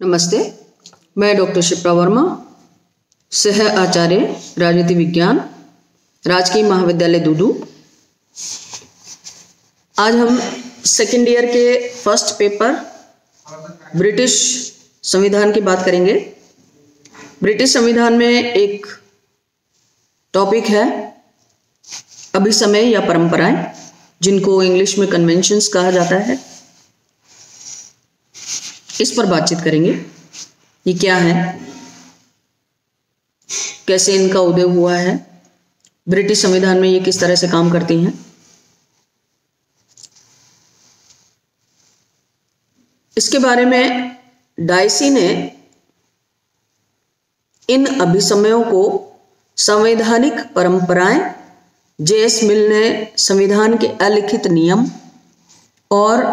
नमस्ते, मैं डॉक्टर शिप्रा वर्मा, सह आचार्य राजनीति विज्ञान, राजकीय महाविद्यालय दूदू। आज हम सेकेंड ईयर के फर्स्ट पेपर ब्रिटिश संविधान की बात करेंगे। ब्रिटिश संविधान में एक टॉपिक है अभिसमय या परंपराएं, जिनको इंग्लिश में कन्वेंशंस कहा जाता है। इस पर बातचीत करेंगे। ये क्या है, कैसे इनका उदय हुआ है, ब्रिटिश संविधान में ये किस तरह से काम करती हैं। इसके बारे में डायसी ने इन अभिसमयों को संवैधानिक परंपराएं, जे.एस. मिल ने संविधान के अलिखित नियम और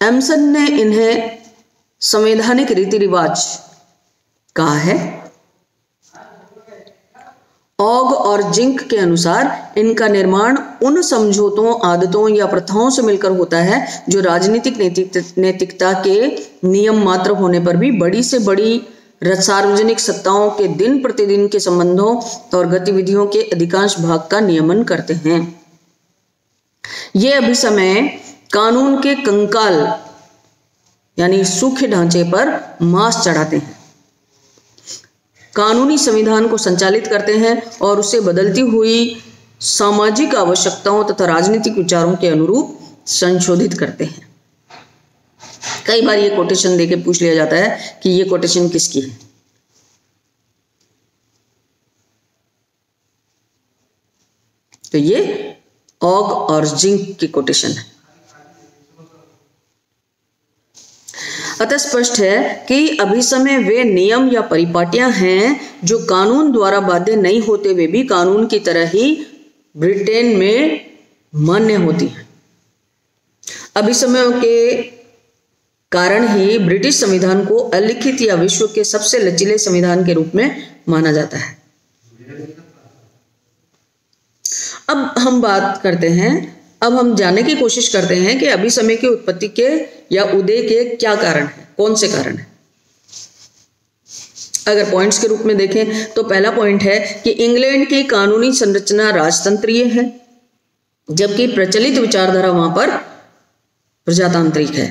एमसन ने इन्हें संवैधानिक रीति रिवाज कहा है। ऑग और जिंक के अनुसार इनका निर्माण उन समझौतों, आदतों या प्रथाओं से मिलकर होता है जो राजनीतिक नैतिकता के नियम मात्र होने पर भी बड़ी से बड़ी सार्वजनिक सत्ताओं के दिन प्रतिदिन के संबंधों और गतिविधियों के अधिकांश भाग का नियमन करते हैं। ये अभिसमय कानून के कंकाल यानी सूखे ढांचे पर मांस चढ़ाते हैं, कानूनी संविधान को संचालित करते हैं और उसे बदलती हुई सामाजिक आवश्यकताओं तथा राजनीतिक विचारों के अनुरूप संशोधित करते हैं। कई बार ये कोटेशन देके पूछ लिया जाता है कि ये कोटेशन किसकी है। तो ये ऑग और जिंक की कोटेशन है। अतः स्पष्ट है कि अभिसमय वे नियम या परिपाटियां हैं जो कानून द्वारा बाध्य नहीं होते हुए भी कानून की तरह ही ब्रिटेन में मान्य होती हैं। अभिसमयों के कारण ही ब्रिटिश संविधान को अलिखित या विश्व के सबसे लचीले संविधान के रूप में माना जाता है। अब हम बात करते हैं, अब हम जानने की कोशिश करते हैं कि अभिसमय की उत्पत्ति के या उदय के क्या कारण है, कौन से कारण है। अगर पॉइंट्स के रूप में देखें तो पहला पॉइंट है कि इंग्लैंड की कानूनी संरचना राजतंत्रीय है, जबकि प्रचलित विचारधारा वहां पर प्रजातांत्रिक है,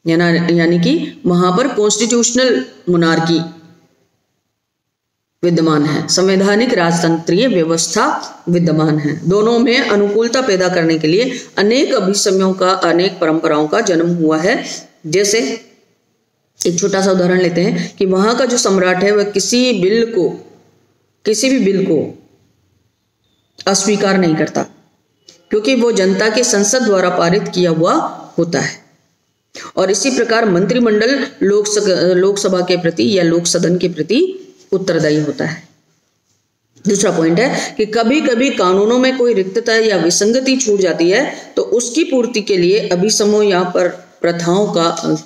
यानी कि वहां पर कॉन्स्टिट्यूशनल मोनार्की विद्यमान है, संवैधानिक राजतंत्रीय व्यवस्था विद्यमान है। दोनों में अनुकूलता पैदा करने के लिए अनेक अभिसमयों का, अनेक परंपराओं का जन्म हुआ है। जैसे एक छोटा सा उदाहरण लेते हैं कि वहां का जो सम्राट है वह किसी भी बिल को अस्वीकार नहीं करता, क्योंकि वो जनता के संसद द्वारा पारित किया हुआ होता है। और इसी प्रकार मंत्रिमंडल लोकसभा के प्रति या लोक सदन के प्रति उत्तरदायी होता है। दूसरा पॉइंट है कि कभी कभी कानूनों में कोई रिक्तता या विसंगति छूट जाती है तो उसकी पूर्ति के लिए अभिसमयों या पर प्रथाओं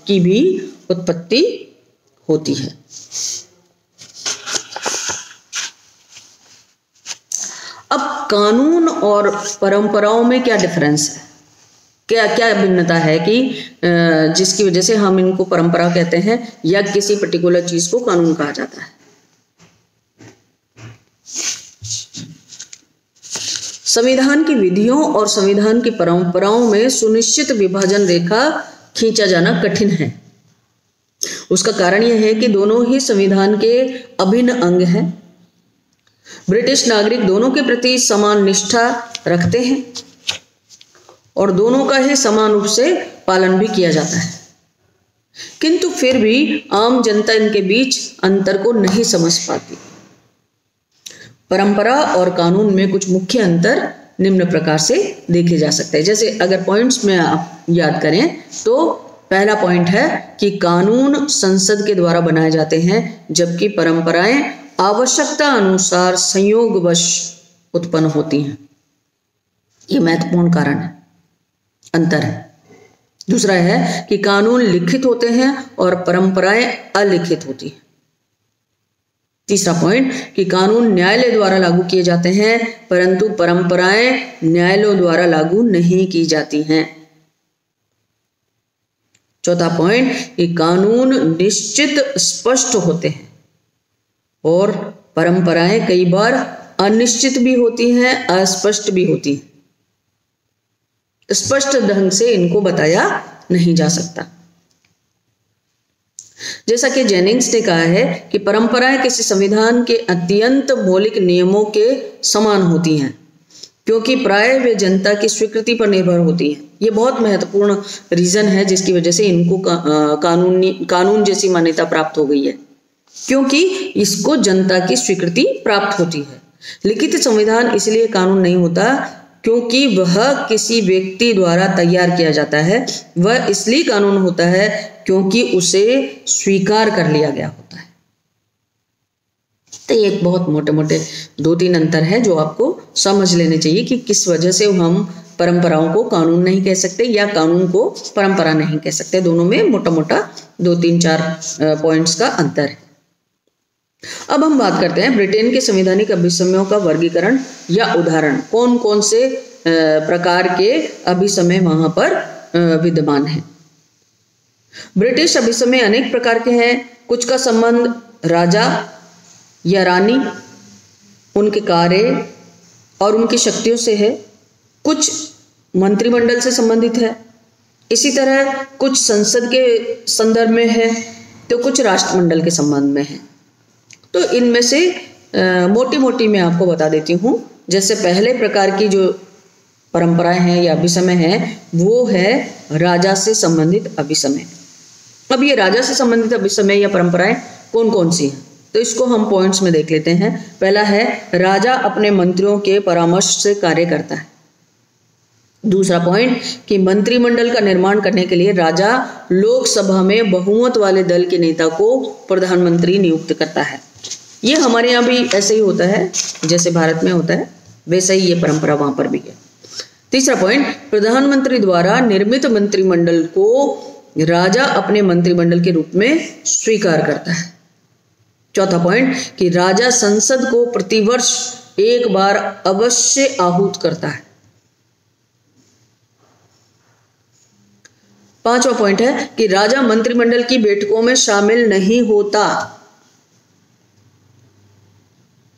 की भी उत्पत्ति होती है। अब कानून और परंपराओं में क्या डिफरेंस है, क्या भिन्नता है कि जिसकी वजह से हम इनको परंपरा कहते हैं या किसी पर्टिकुलर चीज को कानून कहा जाता है। संविधान की विधियों और संविधान की परंपराओं में सुनिश्चित विभाजन रेखा खींचा जाना कठिन है। उसका कारण यह है कि दोनों ही संविधान के अभिन्न अंग हैं। ब्रिटिश नागरिक दोनों के प्रति समान निष्ठा रखते हैं और दोनों का ही समान रूप से पालन भी किया जाता है, किंतु फिर भी आम जनता इनके बीच अंतर को नहीं समझ पाती। परंपरा और कानून में कुछ मुख्य अंतर निम्न प्रकार से देखे जा सकते हैं। जैसे अगर पॉइंट्स में आप याद करें तो पहला पॉइंट है कि कानून संसद के द्वारा बनाए जाते हैं, जबकि परंपराएं आवश्यकता अनुसार संयोगवश उत्पन्न होती हैं। ये महत्वपूर्ण कारण है, अंतर है। दूसरा है कि कानून लिखित होते हैं और परंपराएं अलिखित होती हैं। तीसरा पॉइंट कि कानून न्यायालय द्वारा लागू किए जाते हैं, परंतु परंपराएं न्यायालयों द्वारा लागू नहीं की जाती हैं। चौथा पॉइंट कि कानून निश्चित स्पष्ट होते हैं और परंपराएं कई बार अनिश्चित भी होती हैं, अस्पष्ट भी होती हैं। स्पष्ट ढंग से इनको बताया नहीं जा सकता। जैसा कि जेनिंग्स ने कहा है कि परंपराएं किसी संविधान के अत्यंत मौलिक नियमों के समान होती हैं, क्योंकि प्राय वे जनता की स्वीकृति पर निर्भर होती हैं। ये बहुत महत्वपूर्ण रीजन है जिसकी वजह से इनको कानून जैसी मान्यता प्राप्त हो गई है, क्योंकि इसको जनता की स्वीकृति प्राप्त होती है। लिखित संविधान इसलिए कानून नहीं होता क्योंकि वह किसी व्यक्ति द्वारा तैयार किया जाता है, वह इसलिए कानून होता है क्योंकि उसे स्वीकार कर लिया गया होता है। तो ये एक बहुत मोटे मोटे 2-3 अंतर है जो आपको समझ लेने चाहिए कि किस वजह से हम परंपराओं को कानून नहीं कह सकते या कानून को परंपरा नहीं कह सकते। दोनों में मोटा मोटा 2-3-4 पॉइंट्स का अंतर है। अब हम बात करते हैं ब्रिटेन के संवैधानिक अभिसमयों का वर्गीकरण या उदाहरण। कौन कौन से प्रकार के अभिसमय वहां पर विद्यमान हैं। ब्रिटिश अभिसमय अनेक प्रकार के हैं। कुछ का संबंध राजा या रानी, उनके कार्य और उनकी शक्तियों से है। कुछ मंत्रिमंडल से संबंधित है। इसी तरह कुछ संसद के संदर्भ में है तो कुछ राष्ट्रमंडल के संबंध में है। तो इनमें से मोटी मोटी मैं आपको बता देती हूँ। जैसे पहले प्रकार की जो परंपराएं हैं या अभिसमय हैं वो है राजा से संबंधित अभिसमय। अब ये राजा से संबंधित अभिसमय या परंपराएं कौन कौन सी हैं तो इसको हम पॉइंट्स में देख लेते हैं। पहला है राजा अपने मंत्रियों के परामर्श से कार्य करता है। दूसरा पॉइंट कि मंत्रिमंडल का निर्माण करने के लिए राजा लोकसभा में बहुमत वाले दल के नेता को प्रधानमंत्री नियुक्त करता है। ये हमारे यहाँ भी ऐसे ही होता है, जैसे भारत में होता है वैसे ही ये परंपरा वहां पर भी है। तीसरा पॉइंट प्रधानमंत्री द्वारा निर्मित मंत्रिमंडल को राजा अपने मंत्रिमंडल के रूप में स्वीकार करता है। चौथा पॉइंट कि राजा संसद को प्रतिवर्ष एक बार अवश्य आहूत करता है। पांचवा पॉइंट है कि राजा मंत्रिमंडल की बैठकों में शामिल नहीं होता।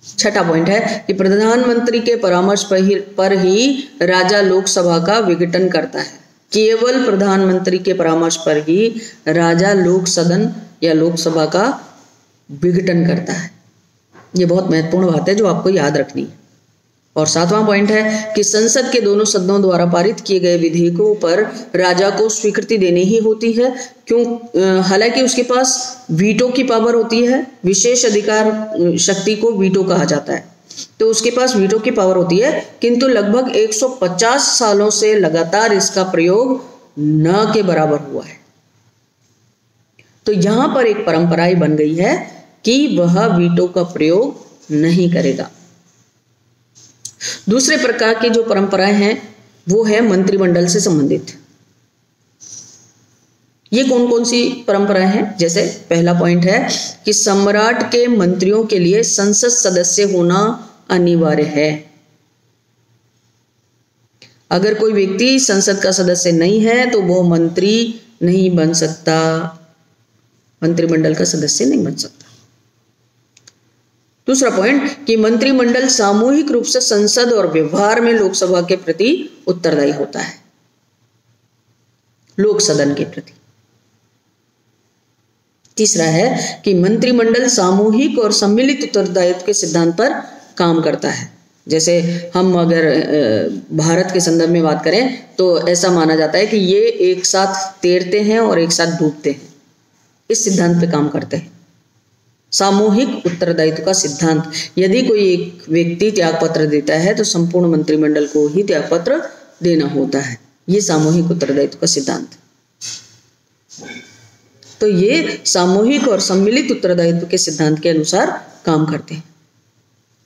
छठा पॉइंट है कि प्रधानमंत्री के परामर्श पर ही राजा लोकसभा का विघटन करता है। केवल प्रधानमंत्री के परामर्श पर ही राजा लोक सदन या लोकसभा का विघटन करता है। यह बहुत महत्वपूर्ण बात है जो आपको याद रखनी है। और सातवां पॉइंट है कि संसद के दोनों सदनों द्वारा पारित किए गए विधेयकों पर राजा को स्वीकृति देनी ही होती है। हालांकि उसके पास वीटो की पावर होती है। विशेष अधिकार शक्ति को वीटो कहा जाता है, तो उसके पास वीटो की पावर होती है, किंतु लगभग 150 सालों से लगातार इसका प्रयोग न के बराबर हुआ है। तो यहां पर एक परंपरा ही बन गई है कि वह वीटो का प्रयोग नहीं करेगा। दूसरे प्रकार की जो परंपराएं हैं वो है मंत्रिमंडल से संबंधित। ये कौन कौन सी परंपराएं हैं? जैसे पहला पॉइंट है कि सम्राट के मंत्रियों के लिए संसद सदस्य होना अनिवार्य है। अगर कोई व्यक्ति संसद का सदस्य नहीं है तो वो मंत्री नहीं बन सकता, मंत्रिमंडल का सदस्य नहीं बन सकता। दूसरा पॉइंट कि मंत्रिमंडल सामूहिक रूप से संसद और व्यवहार में लोकसभा के प्रति उत्तरदायी होता है, लोक सदन के प्रति। तीसरा है कि मंत्रिमंडल सामूहिक और सम्मिलित उत्तरदायित्व के सिद्धांत पर काम करता है। जैसे हम अगर भारत के संदर्भ में बात करें तो ऐसा माना जाता है कि ये एक साथ तैरते हैं और एक साथ डूबते हैं, इस सिद्धांत पे काम करते हैं। सामूहिक उत्तरदायित्व का सिद्धांत, यदि कोई एक व्यक्ति त्यागपत्र देता है तो संपूर्ण मंत्रिमंडल को ही त्यागपत्र देना होता है। ये सामूहिक उत्तरदायित्व का सिद्धांत। तो ये सामूहिक और सम्मिलित उत्तरदायित्व के सिद्धांत के अनुसार काम करते हैं।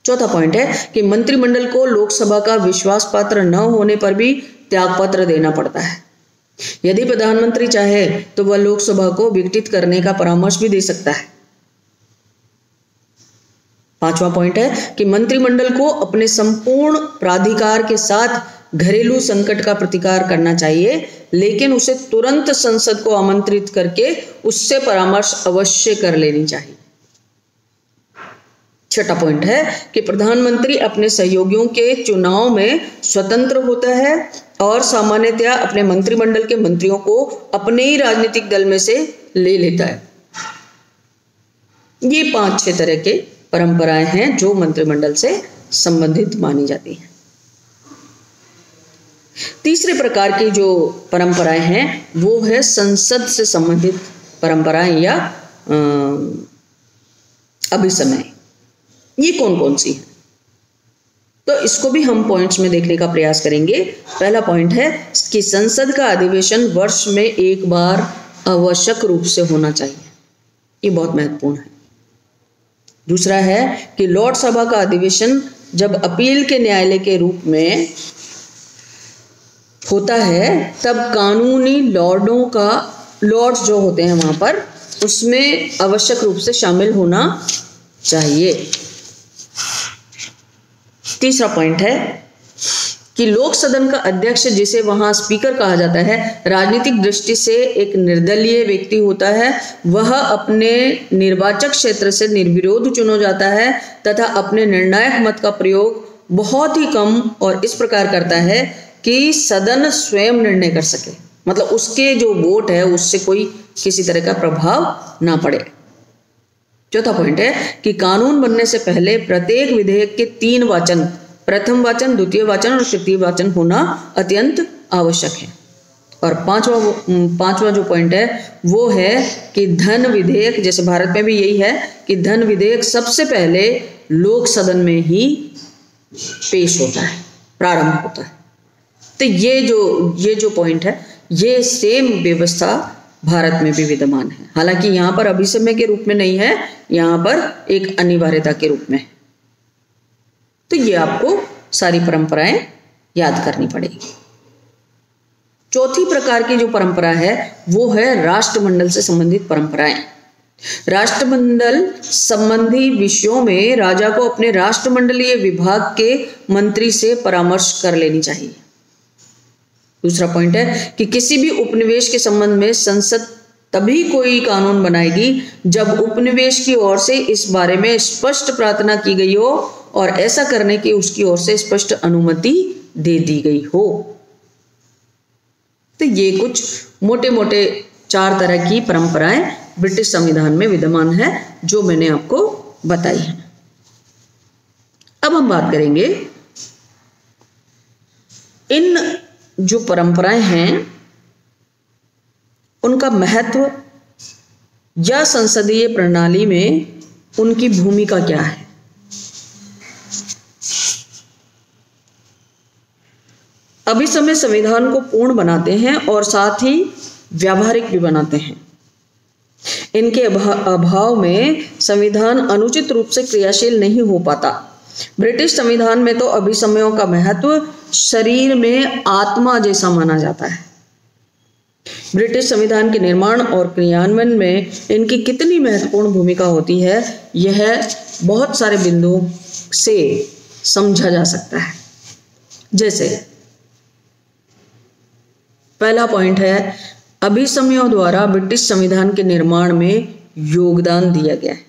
चौथा पॉइंट है कि मंत्रिमंडल को लोकसभा का विश्वास पात्र न होने पर भी त्यागपत्र देना पड़ता है। यदि प्रधानमंत्री चाहे तो वह लोकसभा को विघटित करने का परामर्श भी दे सकता है। पांचवा पॉइंट है कि मंत्रिमंडल को अपने संपूर्ण प्राधिकार के साथ घरेलू संकट का प्रतिकार करना चाहिए, लेकिन उसे तुरंत संसद को आमंत्रित करके उससे परामर्श अवश्य कर लेनी चाहिए। छठा पॉइंट है कि प्रधानमंत्री अपने सहयोगियों के चुनाव में स्वतंत्र होता है और सामान्यतया अपने मंत्रिमंडल के मंत्रियों को अपने ही राजनीतिक दल में से ले लेता है। ये 5-6 तरह के परंपराएं हैं जो मंत्रिमंडल से संबंधित मानी जाती हैं। तीसरे प्रकार की जो परंपराएं हैं वो है संसद से संबंधित परंपराएं या अभिसमय। ये कौन कौन सी है, तो इसको भी हम पॉइंट्स में देखने का प्रयास करेंगे। पहला पॉइंट है कि संसद का अधिवेशन वर्ष में एक बार आवश्यक रूप से होना चाहिए, ये बहुत महत्वपूर्ण है। दूसरा है कि लोकसभा का अधिवेशन जब अपील के न्यायालय के रूप में होता है तब कानूनी लॉर्ड्स जो होते हैं वहां पर, उसमें आवश्यक रूप से शामिल होना चाहिए। तीसरा पॉइंट है कि लोक सदन का अध्यक्ष, जिसे वहां स्पीकर कहा जाता है, राजनीतिक दृष्टि से एक निर्दलीय व्यक्ति होता है। वह अपने निर्वाचक क्षेत्र से निर्विरोध चुना जाता है तथा अपने निर्णायक मत का प्रयोग बहुत ही कम और इस प्रकार करता है कि सदन स्वयं निर्णय कर सके, मतलब उसके जो वोट है उससे कोई किसी तरह का प्रभाव ना पड़े। चौथा पॉइंट है कि कानून बनने से पहले प्रत्येक विधेयक के 3 वाचन, प्रथम वाचन, द्वितीय वाचन और तृतीय वाचन होना अत्यंत आवश्यक है। और पांचवा जो पॉइंट है वो है कि धन विधेयक, जैसे भारत में भी यही है कि धन विधेयक सबसे पहले लोक सदन में ही पेश होता है, प्रारंभ होता है। तो ये जो पॉइंट है, ये सेम व्यवस्था भारत में भी विद्यमान है। हालांकि यहाँ पर अभिसमय के रूप में नहीं है, यहाँ पर एक अनिवार्यता के रूप में है। तो ये आपको सारी परंपराएं याद करनी पड़ेगी। चौथी प्रकार की जो परंपरा है वो है राष्ट्रमंडल से संबंधित परंपराएं। राष्ट्रमंडल संबंधी विषयों में राजा को अपने राष्ट्रमंडलीय विभाग के मंत्री से परामर्श कर लेनी चाहिए। दूसरा पॉइंट है कि किसी भी उपनिवेश के संबंध में संसद तभी कोई कानून बनाएगी जब उपनिवेश की ओर से इस बारे में स्पष्ट प्रार्थना की गई हो और ऐसा करने की उसकी ओर से स्पष्ट अनुमति दे दी गई हो। तो ये कुछ मोटे मोटे 4 तरह की परंपराएं ब्रिटिश संविधान में विद्यमान है जो मैंने आपको बताई है। अब हम बात करेंगे इन जो परंपराएं हैं उनका महत्व या संसदीय प्रणाली में उनकी भूमिका क्या है। अभिसमय संविधान को पूर्ण बनाते हैं और साथ ही व्यावहारिक भी बनाते हैं। इनके अभाव में संविधान अनुचित रूप से क्रियाशील नहीं हो पाता। ब्रिटिश संविधान में तो अभिसमयों का महत्व शरीर में आत्मा जैसा माना जाता है। ब्रिटिश संविधान के निर्माण और क्रियान्वयन में इनकी कितनी महत्वपूर्ण भूमिका होती है, यह बहुत सारे बिंदुओं से समझा जा सकता है। जैसे पहला पॉइंट है, अभिसमयों द्वारा ब्रिटिश संविधान के निर्माण में योगदान दिया गया है।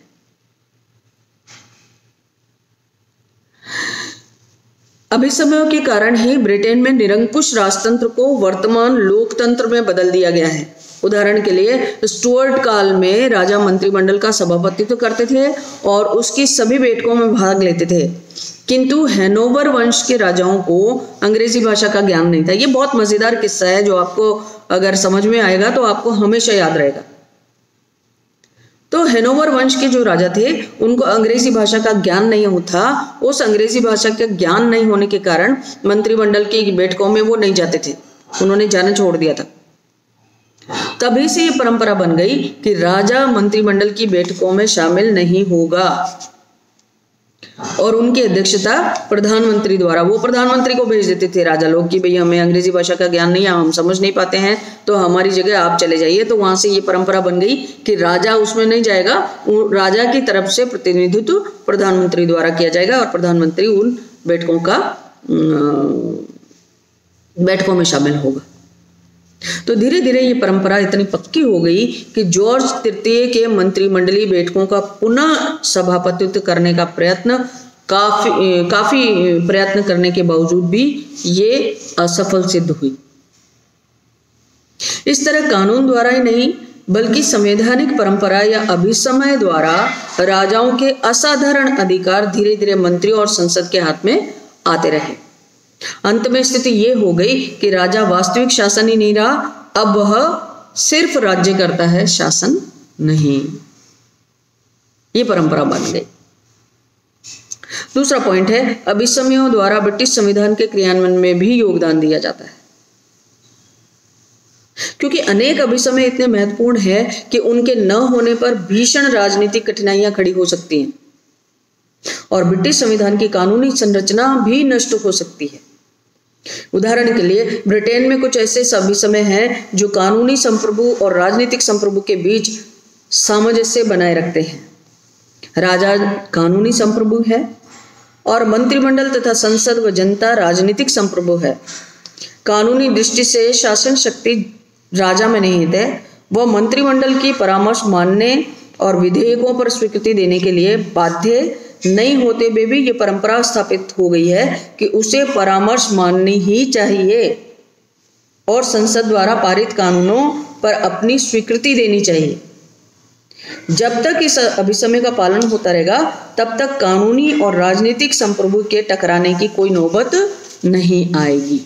अभिसमयों के कारण ही ब्रिटेन में निरंकुश राजतंत्र को वर्तमान लोकतंत्र में बदल दिया गया है। उदाहरण के लिए स्टुअर्ट काल में राजा मंत्रिमंडल का सभापतित्व करते थे और उसकी सभी बैठकों में भाग लेते थे, किंतु हैनोवर वंश के राजाओं को अंग्रेजी भाषा का ज्ञान नहीं था। ये बहुत मजेदार किस्सा है जो आपको अगर समझ में आएगा तो आपको हमेशा याद रहेगा। तो हैनोवर वंश के जो राजा थे उनको अंग्रेजी भाषा का ज्ञान नहीं था। उस अंग्रेजी भाषा का ज्ञान नहीं होने के कारण मंत्रिमंडल की बैठकों में वो नहीं जाते थे, उन्होंने जाना छोड़ दिया था। तभी से ये परंपरा बन गई कि राजा मंत्रिमंडल की बैठकों में शामिल नहीं होगा और उनकी अध्यक्षता प्रधानमंत्री द्वारा, वो प्रधानमंत्री को भेज देते थे राजा लोग कि भाई हमें अंग्रेजी भाषा का ज्ञान नहीं है, हम समझ नहीं पाते हैं, तो हमारी जगह आप चले जाइए। तो वहां से ये परंपरा बन गई कि राजा उसमें नहीं जाएगा, राजा की तरफ से प्रतिनिधित्व प्रधानमंत्री द्वारा किया जाएगा और प्रधानमंत्री उन बैठकों का बैठकों में शामिल होगा। तो धीरे धीरे ये परंपरा इतनी पक्की हो गई कि जॉर्ज तृतीय के मंत्रिमंडलीय बैठकों का पुनः सभापतित्व करने का काफी प्रयत्न करने के बावजूद भी ये असफल सिद्ध हुई। इस तरह कानून द्वारा ही नहीं बल्कि संवैधानिक परंपरा या अभिसमय द्वारा राजाओं के असाधारण अधिकार धीरे धीरे मंत्री और संसद के हाथ में आते रहे। अंत में स्थिति ये हो गई कि राजा वास्तविक शासन ही नहीं रहा, अब वह सिर्फ राज्य करता है, शासन नहीं। ये परंपरा बन गई। दूसरा पॉइंट है, अभिसमयों द्वारा ब्रिटिश संविधान के क्रियान्वयन में भी योगदान दिया जाता है, क्योंकि अनेक अभिसमय इतने महत्वपूर्ण है कि उनके न होने पर भीषण राजनीतिक कठिनाइयां खड़ी हो सकती हैं और ब्रिटिश संविधान की कानूनी संरचना भी नष्ट हो सकती है। उदाहरण के लिए ब्रिटेन में कुछ ऐसे अभिसमय हैं जो कानूनी संप्रभु और राजनीतिक संप्रभु के बीच सामंजस्य बनाए रखते हैं। राजा कानूनी संप्रभु है और मंत्रिमंडल तथा संसद व जनता राजनीतिक संप्रभु है। कानूनी दृष्टि से शासन शक्ति राजा में निहित है। वह मंत्रिमंडल की परामर्श मानने और विधेयकों पर स्वीकृति देने के लिए बाध्य नहीं होते हुए भी ये परंपरा स्थापित हो गई है कि उसे परामर्श माननी ही चाहिए और संसद द्वारा पारित कानूनों पर अपनी स्वीकृति देनी चाहिए। जब तक इस अभिसमय का पालन होता रहेगा तब तक कानूनी और राजनीतिक संप्रभु के टकराने की कोई नौबत नहीं आएगी।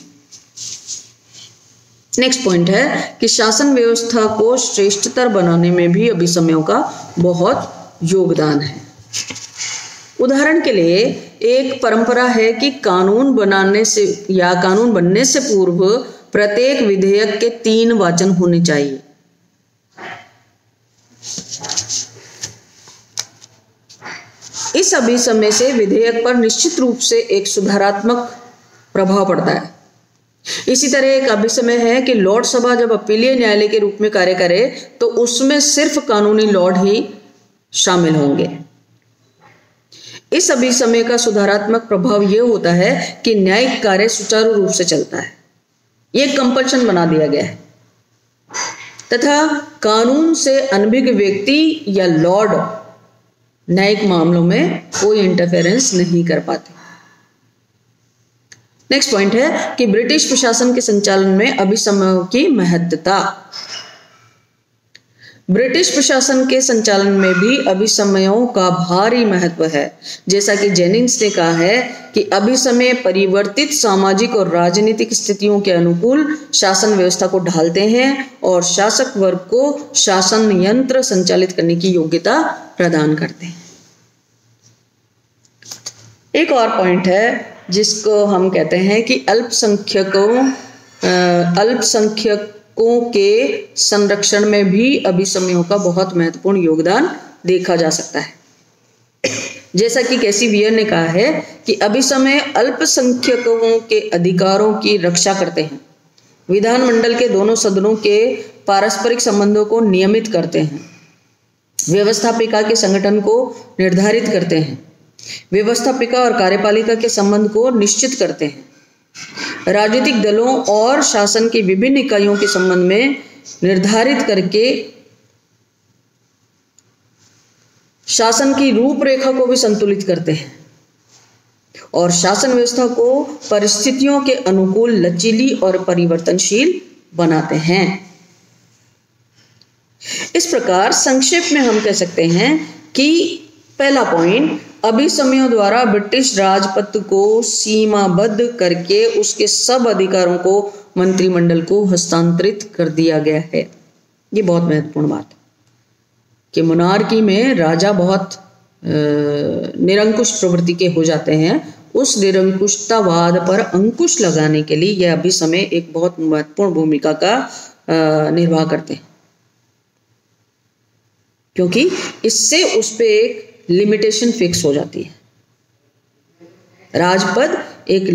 नेक्स्ट पॉइंट है कि शासन व्यवस्था को श्रेष्ठतर बनाने में भी अभिसमयों का बहुत योगदान है। उदाहरण के लिए एक परंपरा है कि कानून बनने से पूर्व प्रत्येक विधेयक के 3 वाचन होने चाहिए। इस अभिसमय से विधेयक पर निश्चित रूप से एक सुधारात्मक प्रभाव पड़ता है। इसी तरह एक अभिसमय है कि लॉर्ड सभा जब अपीलीय न्यायालय के रूप में कार्य करे तो उसमें सिर्फ कानूनी लॉर्ड ही शामिल होंगे। इस अभिसमय का सुधारात्मक प्रभाव यह होता है कि न्यायिक कार्य सुचारू रूप से चलता है। यह कंपल्शन बना दिया गया है तथा कानून से अनभिज्ञ व्यक्ति या लॉर्ड न्यायिक मामलों में कोई इंटरफेरेंस नहीं कर पाते। नेक्स्ट पॉइंट है कि ब्रिटिश प्रशासन के संचालन में अभिसमयों की महत्ता। ब्रिटिश प्रशासन के संचालन में भी अभिसमयों का भारी महत्व है। जैसा कि जेनिंग्स ने कहा है कि अभिसमय परिवर्तित सामाजिक और राजनीतिक स्थितियों के अनुकूल शासन व्यवस्था को ढालते हैं और शासक वर्ग को शासन यंत्र संचालित करने की योग्यता प्रदान करते हैं। एक और पॉइंट है जिसको हम कहते हैं कि अल्पसंख्यकों के संरक्षण में भी अभिसमयों का बहुत महत्वपूर्ण योगदान देखा जा सकता है। जैसा कि कैसी वियर ने कहा है कि अभिसमय अल्पसंख्यकों के अधिकारों की रक्षा करते हैं, विधानमंडल के दोनों सदनों के पारस्परिक संबंधों को नियमित करते हैं, व्यवस्थापिका के संगठन को निर्धारित करते हैं, व्यवस्थापिका और कार्यपालिका के संबंध को निश्चित करते हैं, राजनीतिक दलों और शासन की विभिन्न इकाइयों के संबंध में निर्धारित करके शासन की रूपरेखा को भी संतुलित करते हैं और शासन व्यवस्था को परिस्थितियों के अनुकूल लचीली और परिवर्तनशील बनाते हैं। इस प्रकार संक्षेप में हम कह सकते हैं कि पहला पॉइंट, अभिसमयों द्वारा ब्रिटिश राजपत्र को सीमाबद्ध करके उसके सब अधिकारों को मंत्रिमंडल को हस्तांतरित कर दिया गया है। ये बहुत महत्वपूर्ण बात है कि मोनार्की में राजा बहुत निरंकुश प्रवृत्ति के हो जाते हैं। उस निरंकुशतावाद पर अंकुश लगाने के लिए यह अभिसमय एक बहुत महत्वपूर्ण भूमिका का निर्वाह करते हैं, क्योंकि इससे उस पे एक लिमिटेशन फिक्स हो जाती है। राजपद एक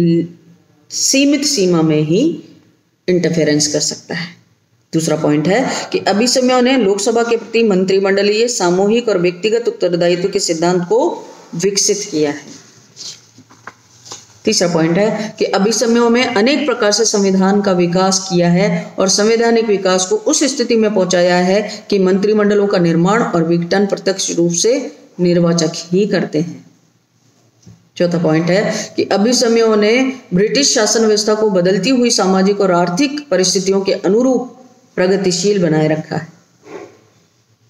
सीमित सीमा में ही इंटरफेरेंस कर सकता है। दूसरा पॉइंट है कि अभिसमयों ने लोकसभा के प्रति मंत्रिमंडलीय, सामूहिक और व्यक्तिगत उत्तरदायित्व के सिद्धांत को विकसित किया है। तीसरा पॉइंट है कि अभिसमयों में अनेक प्रकार से संविधान का विकास किया है और संवैधानिक विकास को उस स्थिति में पहुंचाया है कि मंत्रिमंडलों का निर्माण और विघटन प्रत्यक्ष रूप से निर्वाचक ही करते हैं। चौथा पॉइंट है कि अभिसमयों ने ब्रिटिश शासन व्यवस्था को बदलती हुई सामाजिक और आर्थिक परिस्थितियों के अनुरूप प्रगतिशील बनाए रखा है।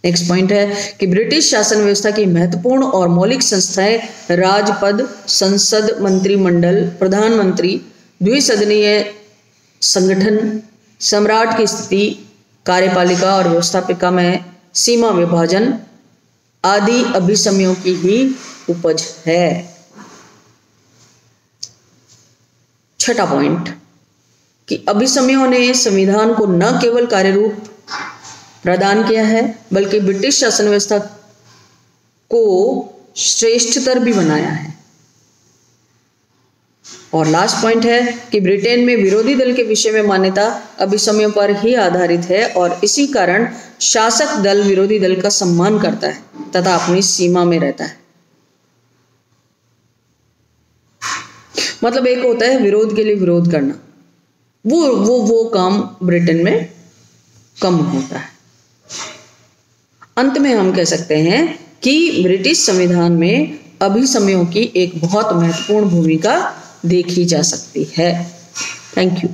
नेक्स्ट पॉइंट है कि ब्रिटिश शासन व्यवस्था की महत्वपूर्ण और मौलिक संस्थाएं राजपद, संसद, मंत्रिमंडल, प्रधानमंत्री, द्विसदनीय संगठन, सम्राट की स्थिति, कार्यपालिका और व्यवस्थापिका में सीमा विभाजन आदि अभिसमयों की ही उपज है। छठा पॉइंट कि अभिसमयों ने संविधान को न केवल कार्यरूप प्रदान किया है बल्कि ब्रिटिश शासन व्यवस्था को श्रेष्ठतर भी बनाया है। और लास्ट पॉइंट है कि ब्रिटेन में विरोधी दल के विषय में मान्यता अभिसमयों पर ही आधारित है और इसी कारण शासक दल विरोधी दल का सम्मान करता है तथा अपनी सीमा में रहता है। मतलब एक होता है विरोध के लिए विरोध करना, वो काम ब्रिटेन में कम होता है। अंत में हम कह सकते हैं कि ब्रिटिश संविधान में अभिसमयों की एक बहुत महत्वपूर्ण भूमिका देखी जा सकती है। Thank you.